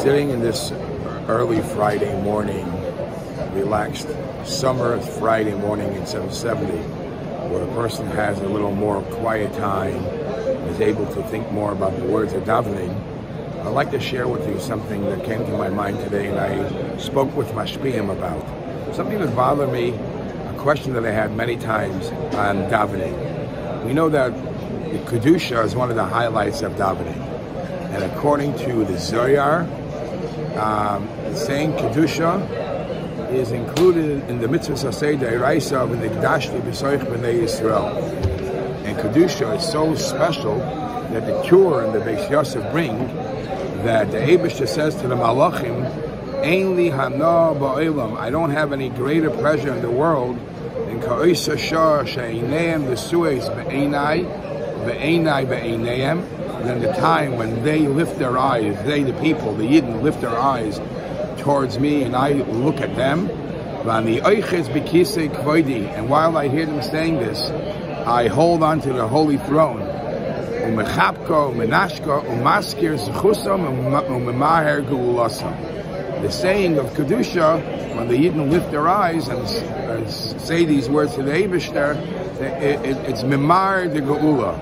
Sitting in this early Friday morning, relaxed summer Friday morning in 770, where a person has a little more quiet time, is able to think more about the words of davening, I'd like to share with you something that came to my mind today and I spoke with Mashpiyim about. Something that bothered me, a question that I had many times on davening. We know that the Kedusha is one of the highlights of davening. And according to the Zohar, saying Kedusha is included in the mitzvah saseh d'oraisa of the Gdashti b'soich b'nei Yisrael. And Kedusha is so special that the Tur and the Beis Yosef bring that the Eibishter says to the Malachim, Ein li hana ba'olam, I don't have any greater pleasure in the world than ka'oisa shah she'eineim v'sueis b'einai v'einai b'eineihem, than the time when they lift their eyes, they the people, the Yidden lift their eyes towards me and I look at them. And while I hear them saying this, I hold on to the holy throne. The saying of Kedusha, when the Yidden lift their eyes and say these words to the Eibishter, it's Mimar de Geula.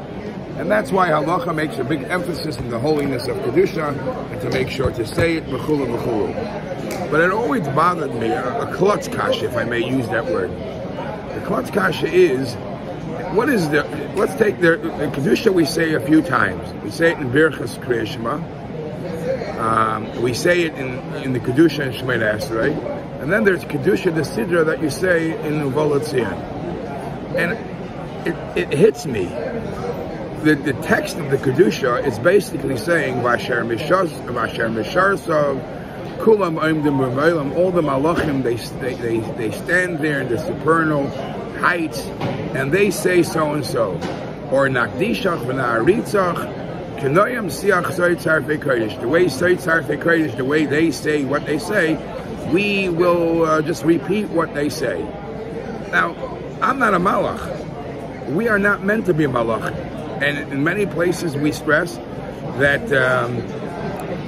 And that's why Halacha makes a big emphasis in the holiness of Kedusha and to make sure to say it, b'chulu b'chulu. But it always bothered me, a klutz kasha, if I may use that word. The klutz kasha is, what is the, let's take the Kedusha we say a few times. We say it in Birchas Kriyas Shema. We say it in the Kedusha and Shemona Esrei. And then there's Kedusha, the Sidra that you say in Uvola Tzion. And it hits me. The text of the Kedusha is basically saying Vasher Misharsav, Kulam Oimdim Revelim, all the Malachim, they stand there in the supernal heights and they say so and so. Or Nakdishach V'Na'aritzach, Kenoyam Siach Soitzar Fekodesh. The way Soitzar Fekodesh, the way they say what they say, we will just repeat what they say. Now, I'm not a Malach. We are not meant to be a Malach. And in many places we stress that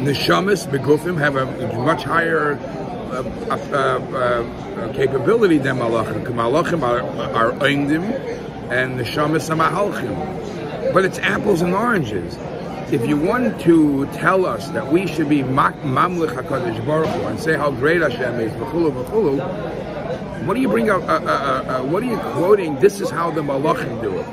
neshamas begufim have a much higher capability than malachim. Malachim are oindim and neshamas are mahalchim. But it's apples and oranges. If you want to tell us that we should be mamlich HaKadosh Baruch Hu and say how great Hashem is, v'chulu v'chulu, what do you bring up? What are you quoting? This is how the malachim do it.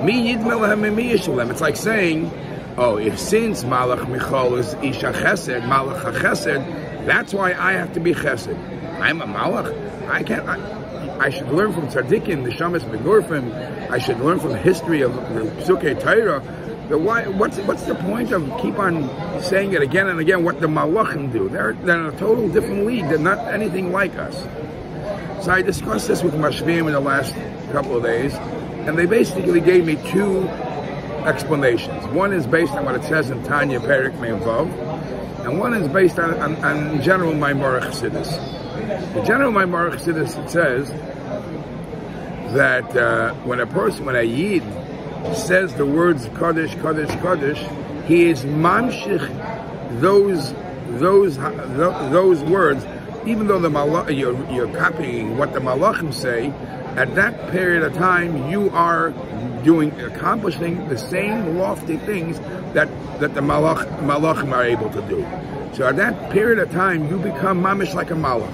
It's like saying, oh, if since Malach Michal is Isha Chesed, Malach HaChesed, that's why I have to be Chesed. I'm a Malach. I should learn from Tzaddikim, the Shamas Begurfim. I should learn from the history of the Psukei Torah. What's the point of keep on saying it again and again? What the Malachim do? They're in a total different league. They're not anything like us. So I discussed this with Mashpiyim in the last couple of days. And they basically gave me two explanations. One is based on what it says in Tanya Perik Me'avav, and one is based on general Maimar Chassidus. The general Maimar Chassidus, it says that when a Yid says the words Kaddish, Kaddish, Kaddish, he is mamshich those words, even though you're copying what the Malachim say. At that period of time, you are accomplishing the same lofty things that the Malachim are able to do. So at that period of time, you become mamish like a Malach.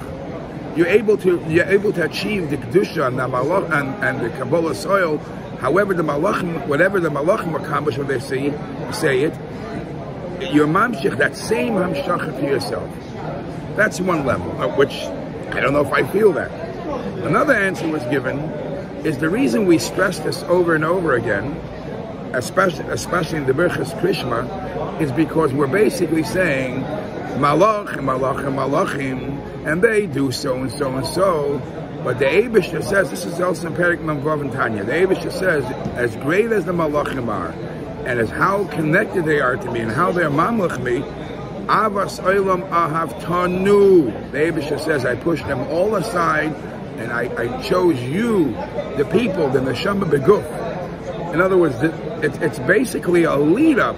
You're able to achieve the Kedusha and the Malach and the Kabbalah soil. However, whatever the Malachim accomplish when they say it, you're mamshich that same hamshachah to yourself. That's one level, which I don't know if I feel that. Another answer was given is the reason we stress this over and over again, especially in the Birchas Krishma, is because we're basically saying Malachim, Malachim, Malachim, and they do so and so and so. But the Eibishter says, this is also in Perik Memvav and Tanya, the Eibishter says, as great as the Malachim are, and as how connected they are to me, and how they're mamlech me, Avas Olam Ahav Tanu. The Eibishter says, I pushed them all aside, and I chose you, the people, the Neshama Beguf. In other words, it's basically a lead-up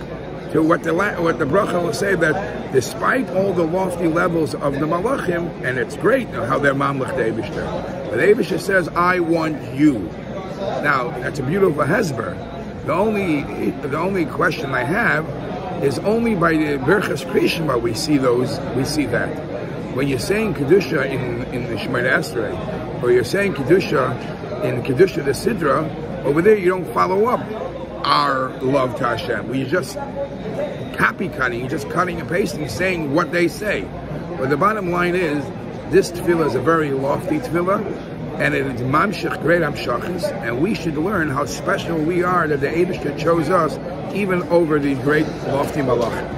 to what the bracha will say, that despite all the lofty levels of the malachim, and it's great how they're mamlech the Eibishter, but the Eibishter says, I want you. Now, that's a beautiful hesber. The only question I have is only by the Berchas Krishma we see that. When you're saying Kedusha in the Shemoneh Esrei, or you're saying Kedusha in Kedusha the Sidra, over there you don't follow up our love to Hashem. We're just copycutting, you're just cutting and pasting, saying what they say. But the bottom line is, this tefillah is a very lofty tefillah, and it is mamshech great amshachis, and we should learn how special we are that the Eibishter chose us even over the great lofty malachim.